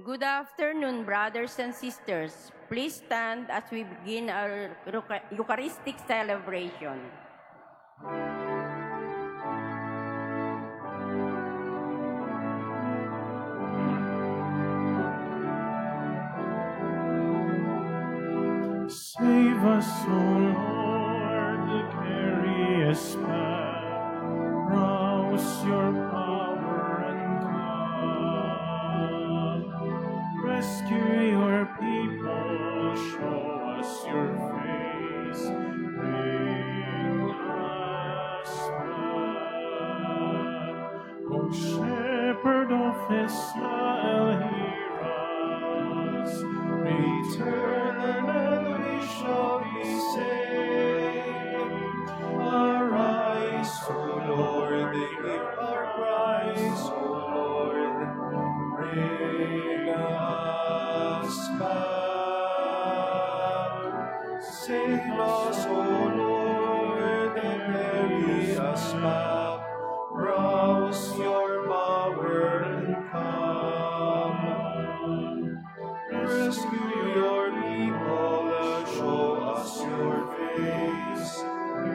Good afternoon, brothers and sisters. Please stand as we begin our Eucharistic celebration. Save us, O Lord, carry us back. Rouse your power and come. Rescue your people, show us your face. Bring us back. O Shepherd of Israel, hear us. Return and we shall be saved. Arise, O Lord, hear our cries, O Lord. Bring us back. Save us, O Lord, and carry us back. Rouse your power and come. Rescue your people, show us your face.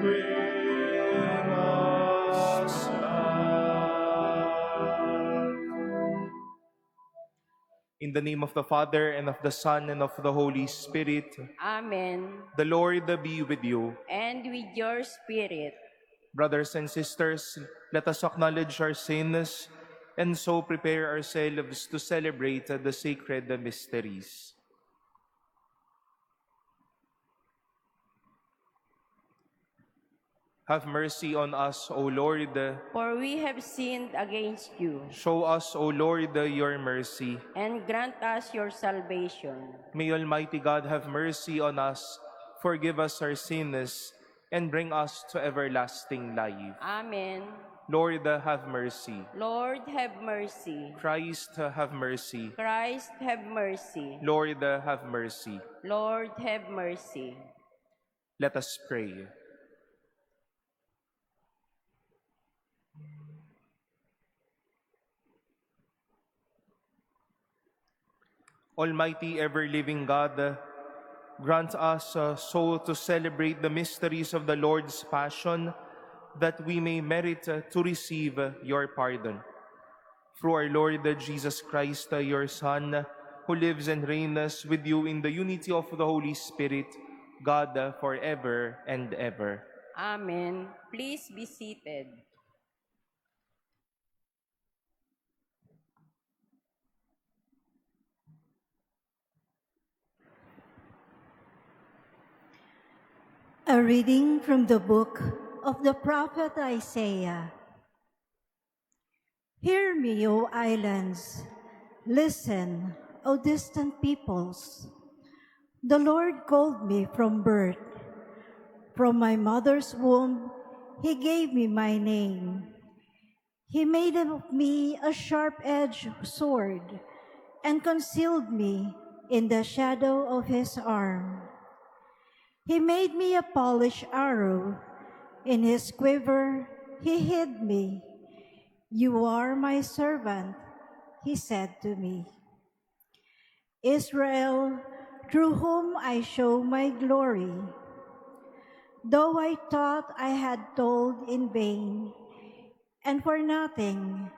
Bring us back. In the name of the Father, and of the Son, and of the Holy Spirit. Amen. The Lord be with you. And with your spirit. Brothers and sisters, let us acknowledge our sins and so prepare ourselves to celebrate the sacred mysteries. Have mercy on us, O Lord. For we have sinned against you. Show us, O Lord, your mercy. And grant us your salvation. May Almighty God have mercy on us, forgive us our sins, and bring us to everlasting life. Amen. Lord, have mercy. Lord, have mercy. Christ, have mercy. Christ, have mercy. Lord, have mercy. Lord, have mercy. Let us pray. Almighty, ever-living God, grant us so to celebrate the mysteries of the Lord's Passion, that we may merit to receive your pardon. Through our Lord Jesus Christ, your Son, who lives and reigns with you in the unity of the Holy Spirit, God, forever and ever. Amen. Please be seated. A reading from the book of the prophet Isaiah. Hear me, O islands. Listen, O distant peoples. The Lord called me from birth. From my mother's womb, He gave me my name. He made of me a sharp-edged sword and concealed me in the shadow of His arm. He made me a polished arrow. In His quiver, He hid me. You are my servant, He said to me. Israel, through whom I show my glory. Though I thought I had toiled in vain, and for nothing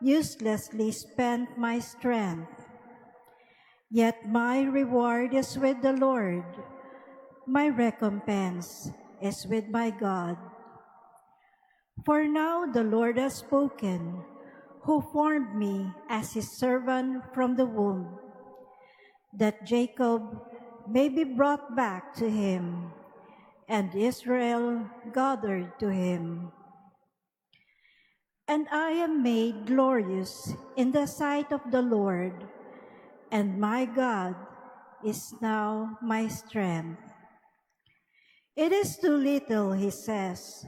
uselessly spent my strength, yet my reward is with the Lord. My recompense is with my God. For now the Lord has spoken, who formed me as His servant from the womb, that Jacob may be brought back to Him, and Israel gathered to Him. And I am made glorious in the sight of the Lord, and my God is now my strength. It is too little, He says,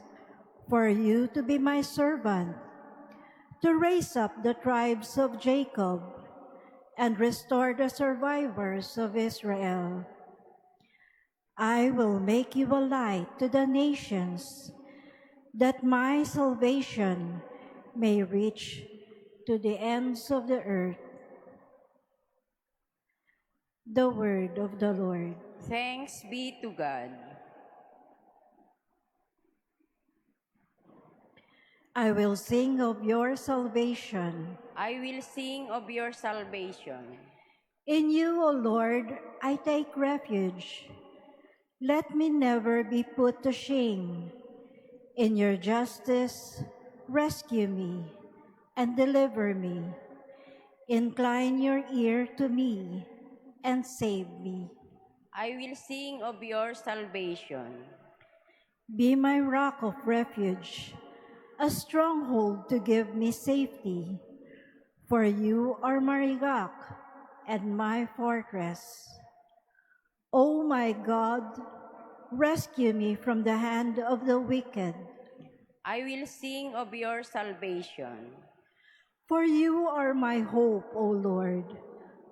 for you to be my servant, to raise up the tribes of Jacob and restore the survivors of Israel. I will make you a light to the nations, that my salvation may reach to the ends of the earth. The word of the Lord. Thanks be to God. I will sing of your salvation. I will sing of your salvation. In you, O Lord, I take refuge. Let me never be put to shame. In your justice, rescue me and deliver me. Incline your ear to me and save me. I will sing of your salvation. Be my rock of refuge, a stronghold to give me safety. For you are my rock and my fortress. O my God, rescue me from the hand of the wicked. I will sing of your salvation. For you are my hope, O Lord,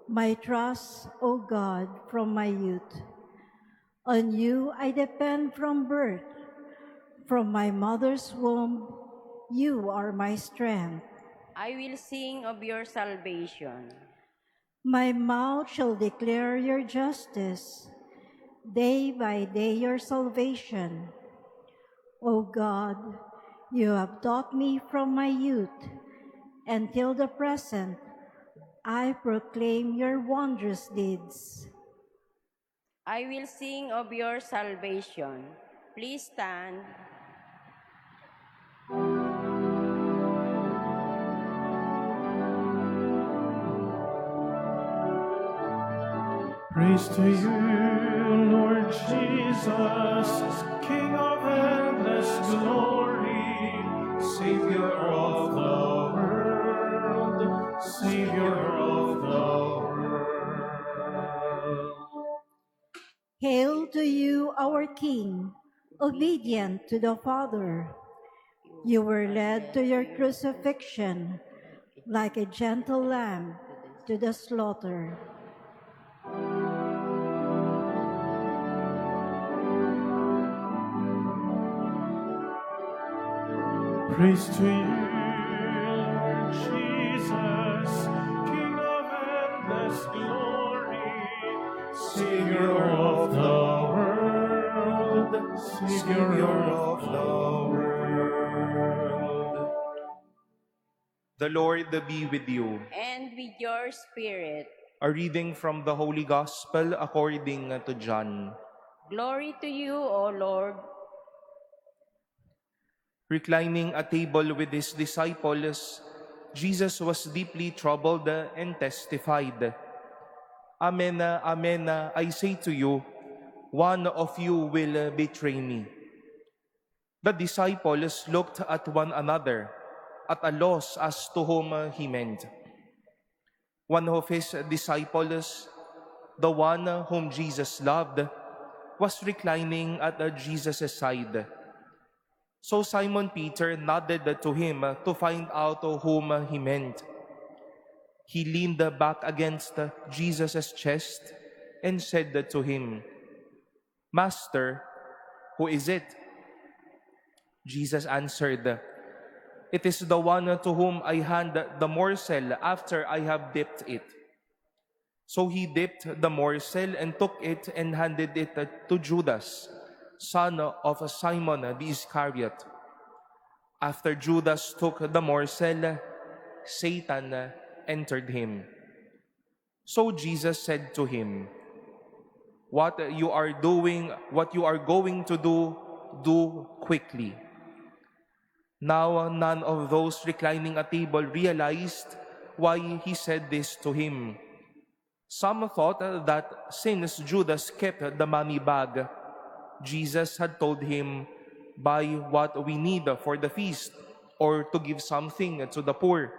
my trust, O God, from my youth. On you I depend from birth. From my mother's womb, you are my strength. I will sing of your salvation. My mouth shall declare your justice, day by day your salvation. O God, you have taught me from my youth, and till the present, I proclaim your wondrous deeds. I will sing of your salvation. Please stand. Praise to you, Lord Jesus, King of endless glory, Savior of the world, Savior of the world. Hail to you, our King, obedient to the Father. You were led to your crucifixion like a gentle lamb to the slaughter. Praise to you, Lord Jesus, King of endless glory, Savior of the world, Savior of the world. The Lord be with you. And with your spirit. A reading from the Holy Gospel according to John. Glory to you, O Lord. Reclining at table with his disciples, Jesus was deeply troubled and testified, Amen, amen, I say to you, one of you will betray me. The disciples looked at one another, at a loss as to whom he meant. One of his disciples, the one whom Jesus loved, was reclining at Jesus' side. So Simon Peter nodded to him to find out whom he meant. He leaned back against Jesus' chest and said to him, Master, who is it? Jesus answered, It is the one to whom I hand the morsel after I have dipped it. So he dipped the morsel and took it and handed it to Judas, son of Simon the Iscariot. After Judas took the morsel, Satan entered him. So Jesus said to him, What you are going to do quickly. Now none of those reclining at table realized why he said this to him. Some thought that since Judas kept the money bag, Jesus had told him, buy what we need for the feast, or to give something to the poor.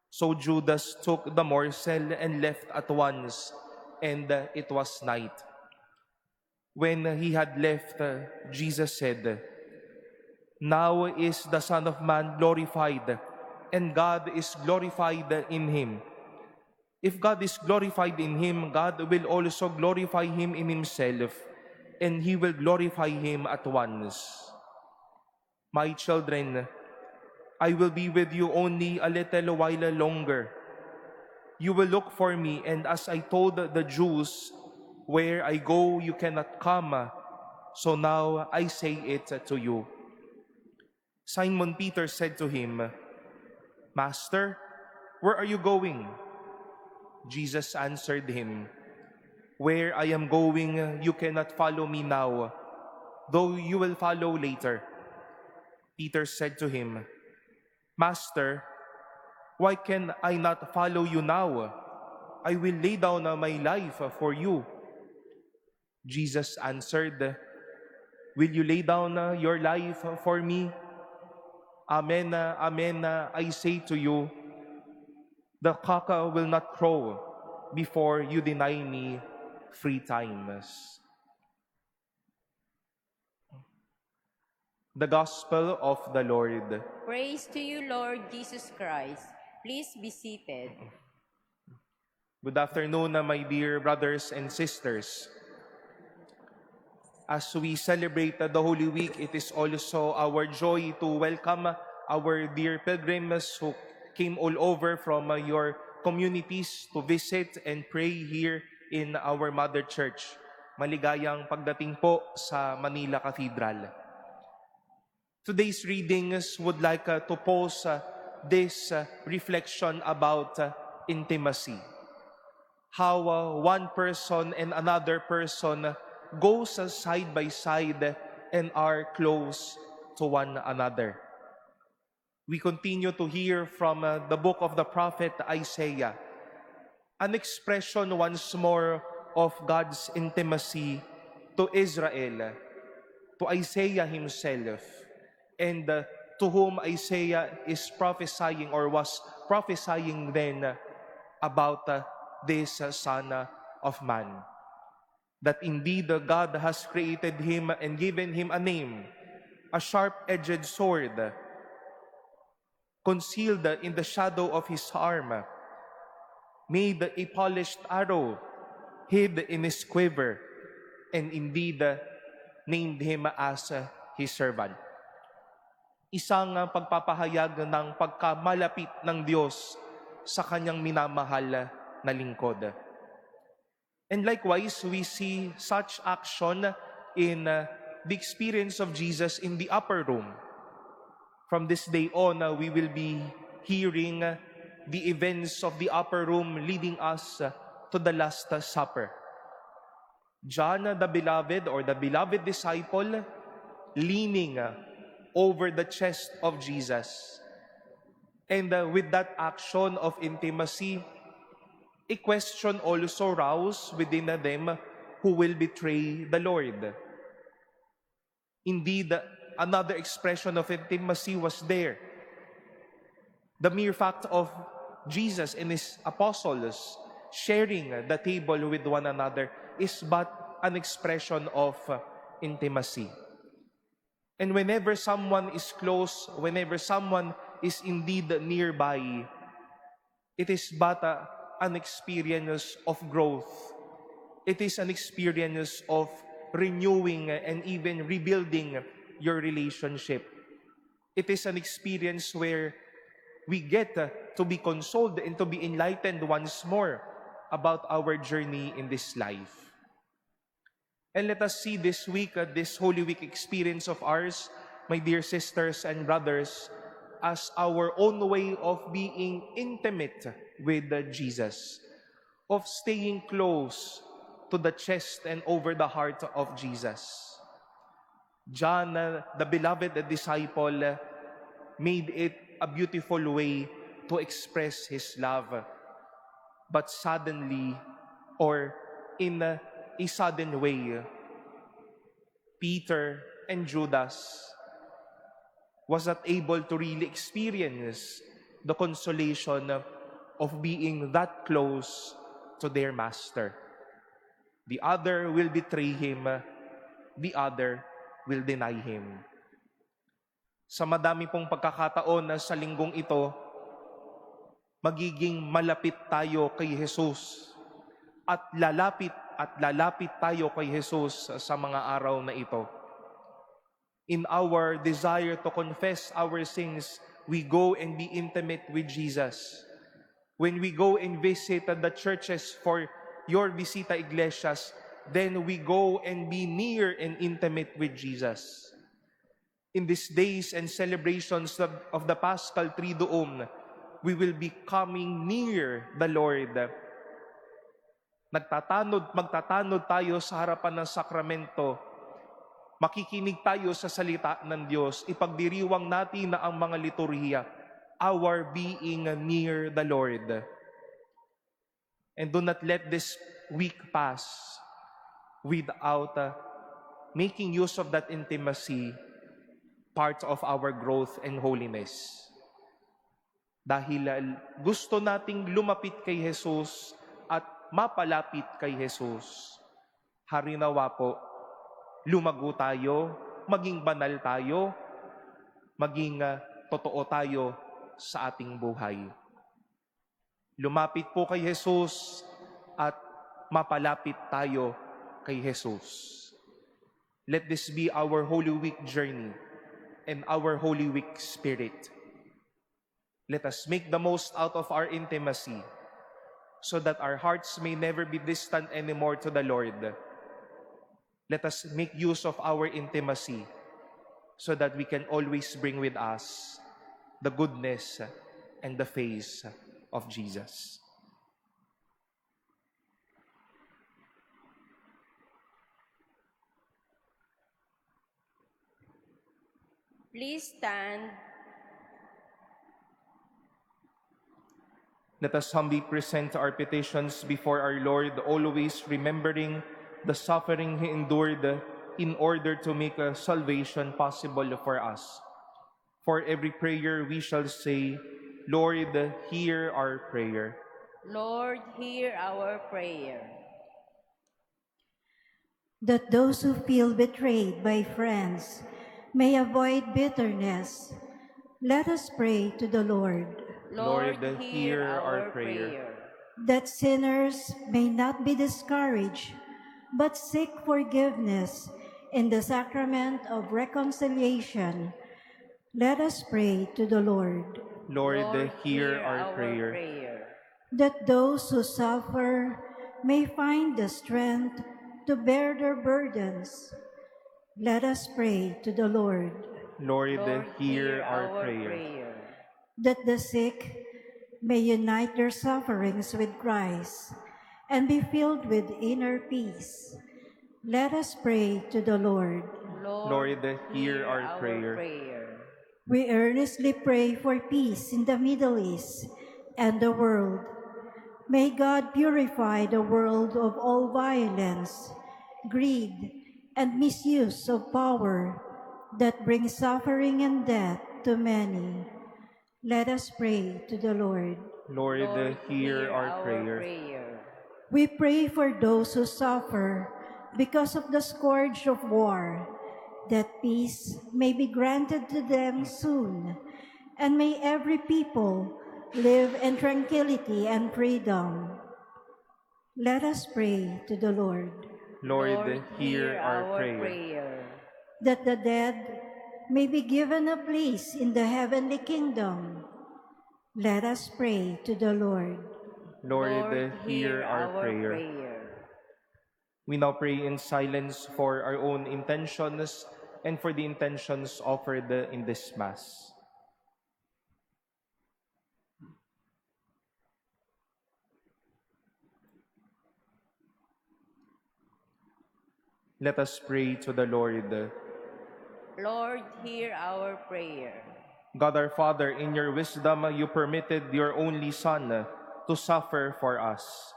So Judas took the morsel and left at once, and it was night. When he had left, Jesus said, Now is the Son of Man glorified, and God is glorified in him. If God is glorified in him, God will also glorify him in himself, and he will glorify him at once. My children, I will be with you only a little while longer. You will look for me, and as I told the Jews, where I go, you cannot come. So now I say it to you." Simon Peter said to him, "Master, where are you going?" Jesus answered him, "Where I am going, you cannot follow me now, though you will follow later." Peter said to him, "Master, why can I not follow you now? I will lay down my life for you." Jesus answered, "Will you lay down your life for me? Amen, amen, I say to you, the cock will not crow before you deny me 3 times." The Gospel of the Lord. Praise to you, Lord Jesus Christ. Please be seated. Good afternoon, my dear brothers and sisters. As we celebrate the Holy Week, it is also our joy to welcome our dear pilgrims who came all over from your communities to visit and pray here in our Mother Church. Maligayang pagdating po sa Manila Cathedral. Today's readings would like to pose this reflection about intimacy. How one person and another person goes side by side and are close to one another. We continue to hear from the book of the prophet Isaiah, an expression once more of God's intimacy to Israel, to Isaiah himself, and to whom Isaiah is prophesying or was prophesying then about this Son of Man. That indeed God has created him and given him a name, a sharp-edged sword, concealed in the shadow of his arm, made a polished arrow, hid in his quiver, and indeed named him as his servant. Isang pagpapahayag ng pagkamalapit ng Diyos sa kanyang minamahal na lingkod. And likewise, we see such action in the experience of Jesus in the upper room. From this day on, we will be hearing the events of the upper room leading us to the Last Supper. John, the beloved or the beloved disciple, leaning over the chest of Jesus. And with that action of intimacy, a question also roused within them who will betray the Lord. Indeed, another expression of intimacy was there. The mere fact of Jesus and his apostles sharing the table with one another is but an expression of intimacy. And whenever someone is close, whenever someone is indeed nearby, it is but an experience of growth. It is an experience of renewing and even rebuilding your relationship. It is an experience where we get to be consoled and to be enlightened once more about our journey in this life. And let us see this week, this Holy Week experience of ours, my dear sisters and brothers, as our own way of being intimate with Jesus, of staying close to the chest and over the heart of Jesus. John, the beloved disciple, made it a beautiful way to express his love. But suddenly, or in a sudden way, Peter and Judas was not able to really experience the consolation of being that close to their master. The other will betray him, the other will deny him. Sa madami pong pagkakataon na sa linggong ito, magiging malapit tayo kay Jesus at lalapit tayo kay Jesus sa mga araw na ito. In our desire to confess our sins, we go and be intimate with Jesus. When we go and visit the churches for your Visita Iglesias, then we go and be near and intimate with Jesus. In these days and celebrations of the Paschal Triduum, we will be coming near the Lord. Magtatanod tayo sa harapan ng sakramento. Makikinig tayo sa salita ng Diyos. Ipagdiriwang natin na ang mga liturhiya, our being near the Lord. And do not let this week pass without making use of that intimacy, part of our growth and holiness. Dahil gusto nating lumapit kay Jesus at mapalapit kay Jesus. Harinawa po, lumago tayo, maging banal tayo, maging totoo tayo sa ating buhay. Lumapit po kay Jesus at mapalapit tayo kay Jesus. Let this be our Holy Week journey and our Holy Week spirit. Let us make the most out of our intimacy so that our hearts may never be distant anymore to the Lord. Let us make use of our intimacy so that we can always bring with us the goodness and the face of Jesus. Please stand. Let us humbly present our petitions before our Lord, always remembering the suffering He endured in order to make a salvation possible for us. For every prayer we shall say, Lord, hear our prayer. Lord, hear our prayer. That those who feel betrayed by friends may avoid bitterness, let us pray to the Lord. Lord, hear our prayer. That sinners may not be discouraged, but seek forgiveness in the sacrament of reconciliation, let us pray to the Lord. Lord, hear our prayer. That those who suffer may find the strength to bear their burdens, let us pray to the Lord. Lord, hear our prayer. That the sick may unite their sufferings with Christ and be filled with inner peace, let us pray to the Lord. Lord, hear our prayer. We earnestly pray for peace in the Middle East and the world. May God purify the world of all violence, greed, and misuse of power that brings suffering and death to many. Let us pray to the Lord. Lord, hear our prayer. We pray for those who suffer because of the scourge of war, that peace may be granted to them soon, and may every people live in tranquility and freedom. Let us pray to the Lord. Lord, hear our prayer. That the dead may be given a place in the heavenly kingdom. Let us pray to the Lord. Lord, hear our prayer. We now pray in silence for our own intentions and for the intentions offered in this Mass. Let us pray to the Lord. Lord, hear our prayer. God our Father, in your wisdom, you permitted your only Son to suffer for us.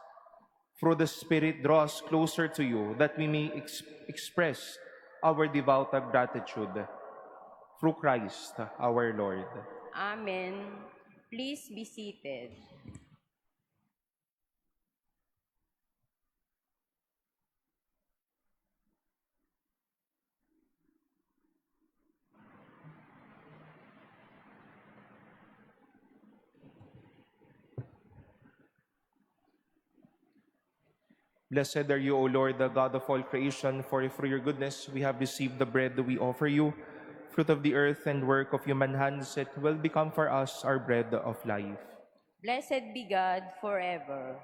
Through the Spirit, draw us closer to you, that we may express our devout gratitude. Through Christ our Lord. Amen. Please be seated. Blessed are you, O Lord, the God of all creation, for through your goodness we have received the bread that we offer you, fruit of the earth and work of human hands. It will become for us our bread of life. Blessed be God forever.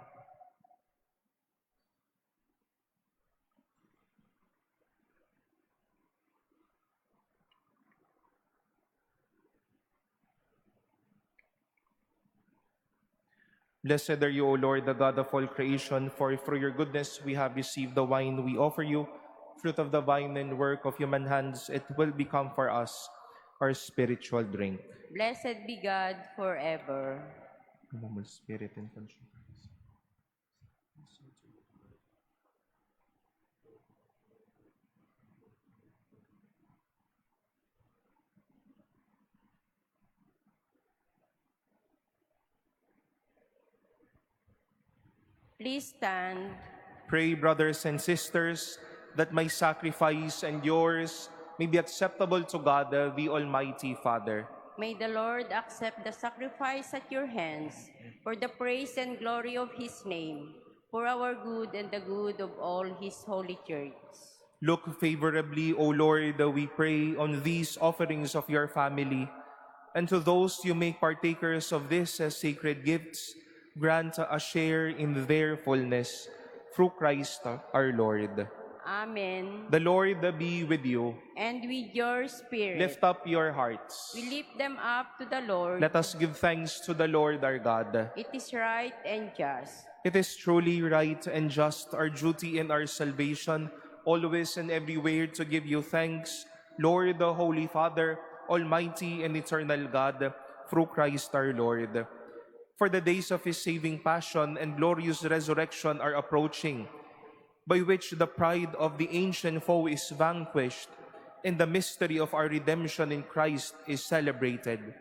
Blessed are you, O Lord, the God of all creation, for through your goodness we have received the wine we offer you, fruit of the vine and work of human hands. It will become for us our spiritual drink. Blessed be God forever. Humble spirit and conscience. Please stand. Pray, brothers and sisters, that my sacrifice and yours may be acceptable to God, the Almighty Father. May the Lord accept the sacrifice at your hands for the praise and glory of his name, for our good and the good of all his holy church. Look favorably, O Lord, we pray, on these offerings of your family, and to those you make partakers of these sacred gifts, grant a share in their fullness. Through Christ our Lord. Amen. The Lord be with you. And with your spirit. Lift up your hearts. We lift them up to the Lord. Let us give thanks to the Lord our God. It is right and just. It is truly right and just, our duty and our salvation, always and everywhere to give you thanks, Lord, the Holy Father, Almighty and eternal God, through Christ our Lord. For the days of his saving passion and glorious resurrection are approaching, by which the pride of the ancient foe is vanquished, and the mystery of our redemption in Christ is celebrated.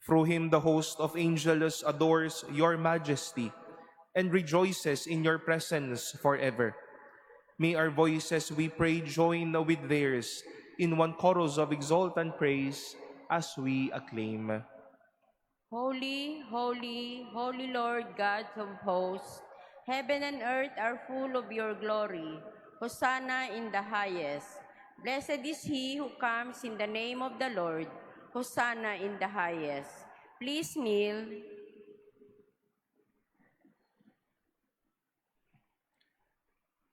Through him the host of angels adores your majesty, and rejoices in your presence forever. May our voices, we pray, join with theirs in one chorus of exultant praise as we acclaim. Holy, holy, holy Lord God of hosts, heaven and earth are full of your glory. Hosanna in the highest. Blessed is he who comes in the name of the Lord. Hosanna in the highest. Please kneel.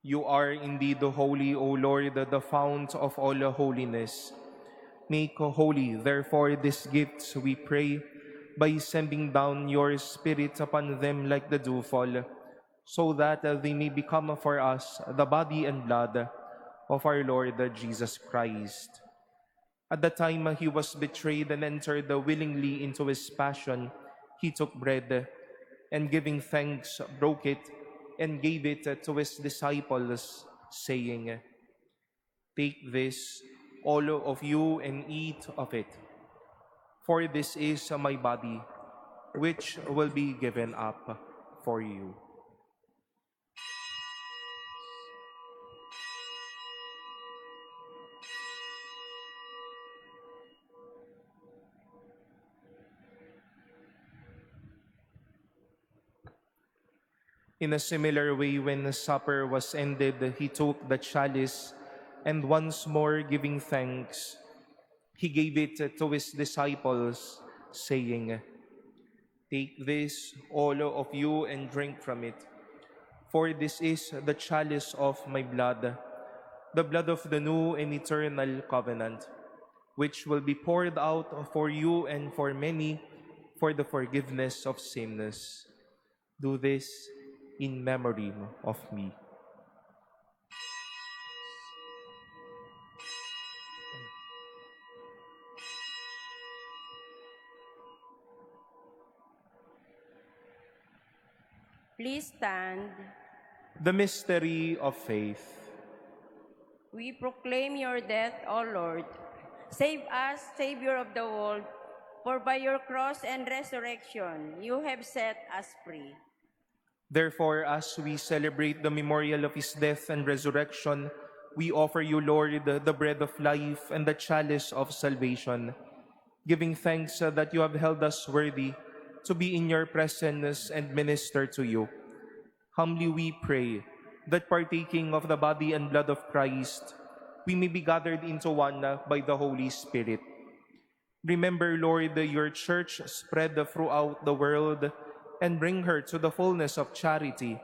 You are indeed holy, O Lord, the fount of all holiness. Make holy, therefore, these gifts, we pray, by sending down your Spirit upon them like the dewfall, so that they may become for us the body and blood of our Lord Jesus Christ. At the time he was betrayed and entered willingly into his passion, he took bread, and giving thanks, broke it, and gave it to his disciples, saying, "Take this, all of you, and eat of it. For this is my body, which will be given up for you." In a similar way, when the supper was ended, he took the chalice, and once more giving thanks, he gave it to his disciples, saying, "Take this, all of you, and drink from it. For this is the chalice of my blood, the blood of the new and eternal covenant, which will be poured out for you and for many for the forgiveness of sins. Do this in memory of me." Please stand. The mystery of faith. We proclaim your death, O Lord. Save us, Savior of the world, for by your cross and resurrection you have set us free. Therefore, as we celebrate the memorial of his death and resurrection, we offer you, Lord, the bread of life and the chalice of salvation, giving thanks that you have held us worthy to be in your presence and minister to you. Humbly we pray that partaking of the body and blood of Christ, we may be gathered into one by the Holy Spirit. Remember, Lord, your church spread throughout the world and bring her to the fullness of charity,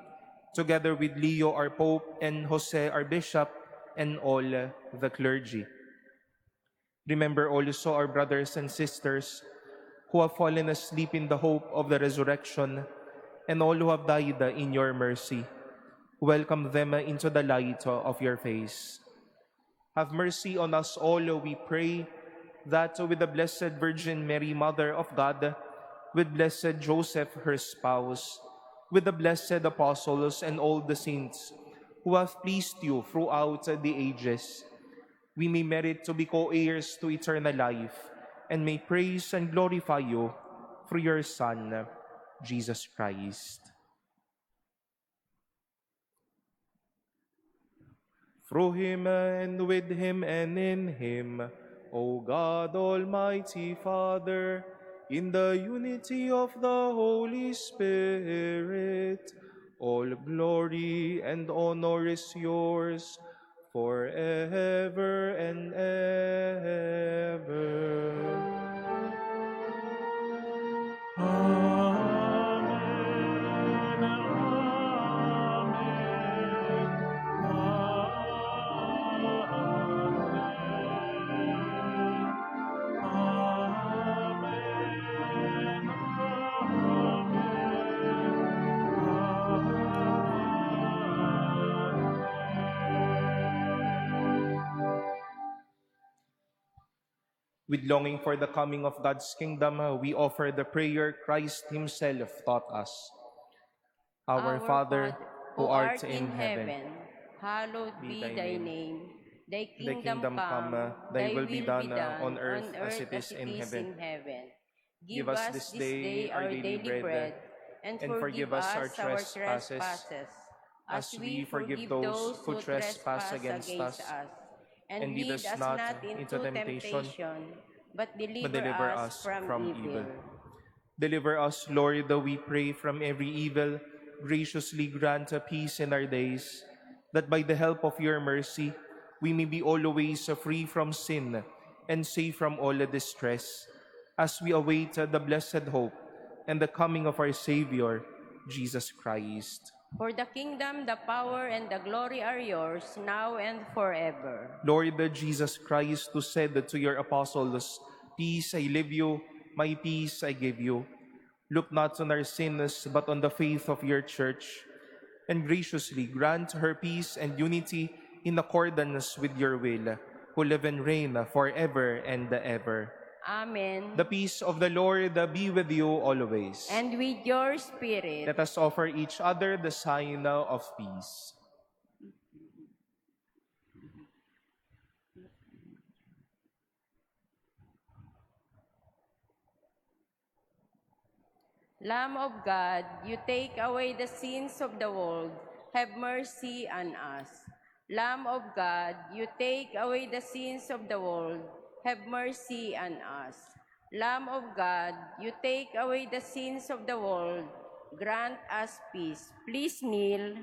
together with Leo our Pope and Jose our Bishop and all the clergy. Remember also our brothers and sisters who have fallen asleep in the hope of the resurrection, and all who have died in your mercy. Welcome them into the light of your face. Have mercy on us all, we pray, that with the Blessed Virgin Mary, Mother of God, with Blessed Joseph, her spouse, with the blessed apostles and all the saints who have pleased you throughout the ages, we may merit to be co-heirs to eternal life, and may praise and glorify you through your Son, Jesus Christ. Through him and with him and in him, O God, Almighty Father, in the unity of the Holy Spirit, all glory and honor is yours forever and ever. With longing for the coming of God's kingdom, we offer the prayer Christ himself taught us. Our Father, who art in heaven, hallowed be thy name. Thy thy kingdom come, thy will be done on on earth as it as is in heaven. Give us this day our daily bread, and forgive us our trespasses, as we forgive those who trespass against us. And lead us not into temptation, but deliver us from evil. Deliver us, Lord, we pray, from every evil. Graciously grant peace in our days, that by the help of your mercy, we may be always free from sin and safe from all distress, as we await the blessed hope and the coming of our Savior, Jesus Christ. For the kingdom, the power, and the glory are yours, now and forever. Lord Jesus Christ, who said to your apostles, "Peace I leave you, my peace I give you," look not on our sins, but on the faith of your church, and graciously grant her peace and unity in accordance with your will, who live and reign forever and ever. Amen. The peace of the Lord be with you always. And with your spirit. Let us offer each other the sign of peace. Lamb of God, you take away the sins of the world, have mercy on us. Lamb of God, you take away the sins of the world, have mercy on us. Lamb of God, you take away the sins of the world, grant us peace. Please kneel.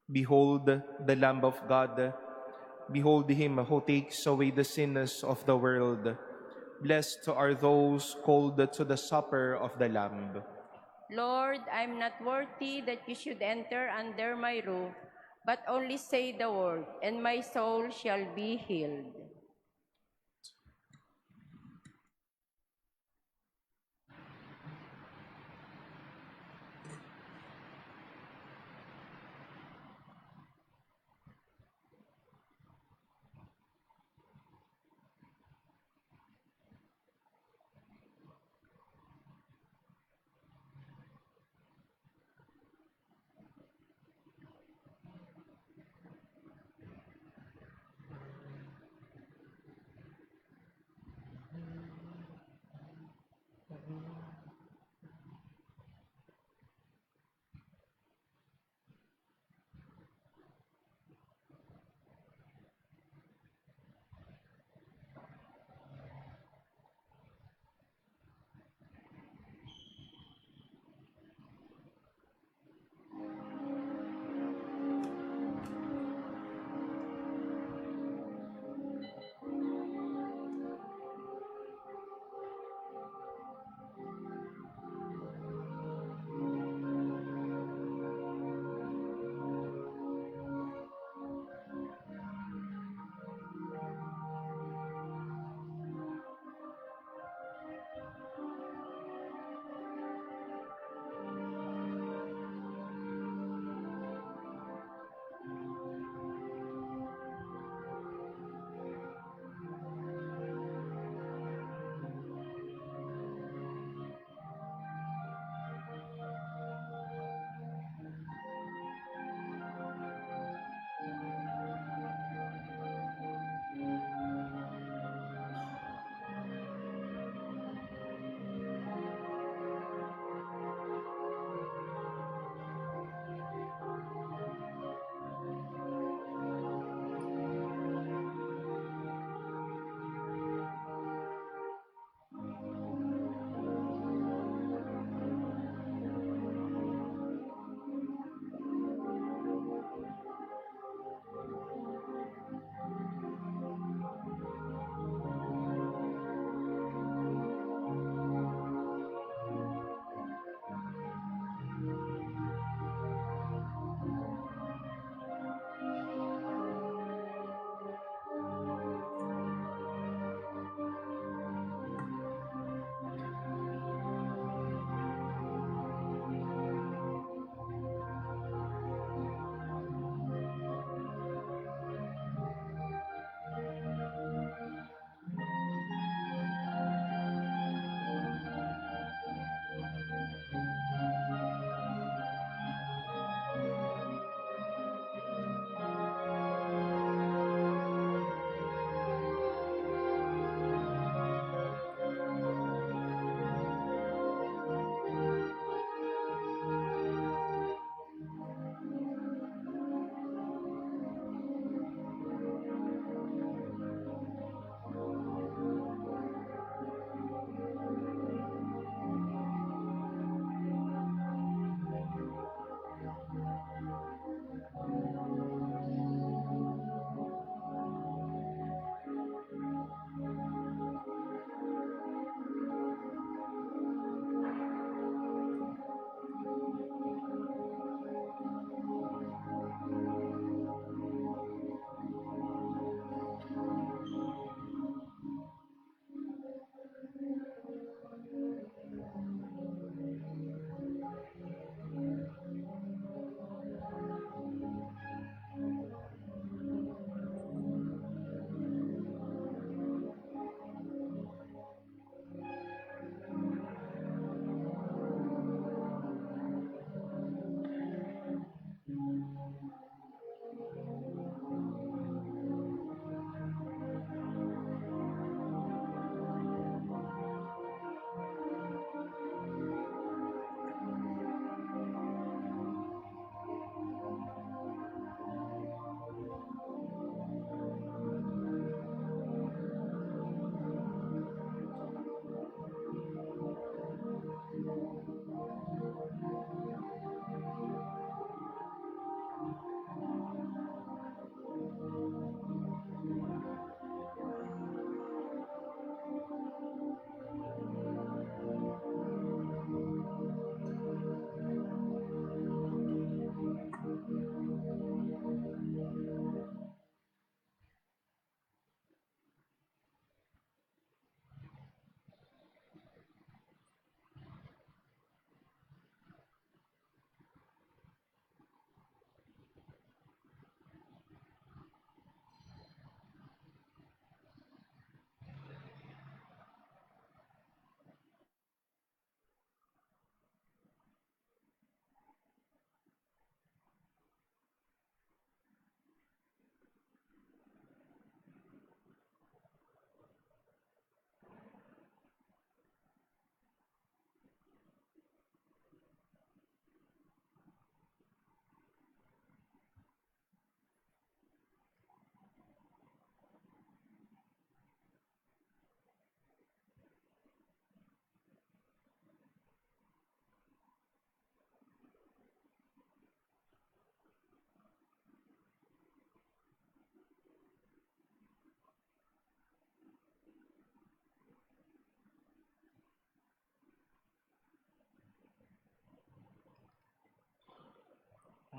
Behold the Lamb of God. Behold him who takes away the sins of the world. Blessed are those called to the supper of the Lamb. Lord, I'm not worthy that you should enter under my roof, but only say the word, and my soul shall be healed.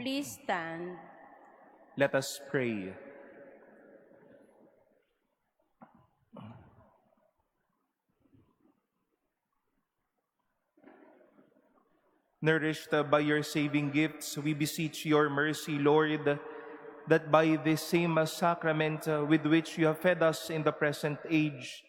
Please stand. Let us pray. Nourished by your saving gifts, we beseech your mercy, Lord, that by this same sacrament with which you have fed us in the present age,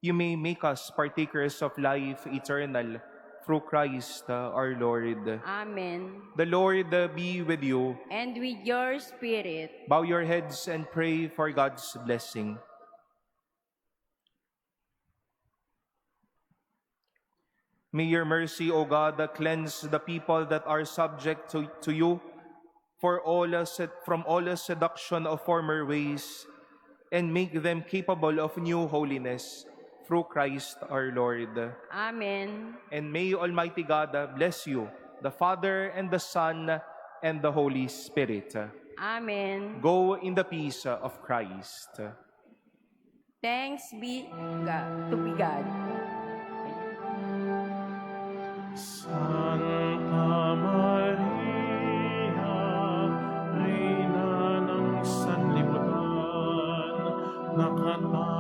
you may make us partakers of life eternal through Christ our Lord. Amen. The Lord be with you. And with your spirit. Bow your heads and pray for God's blessing. May your mercy, O God, cleanse the people that are subject to you from all seduction of former ways, and make them capable of new holiness through Christ our Lord. Amen. And may Almighty God bless you, the Father and the Son and the Holy Spirit. Amen. Go in the peace of Christ. Thanks be to be God. Santa Maria, Reina ng Sanlibutan, nakatayo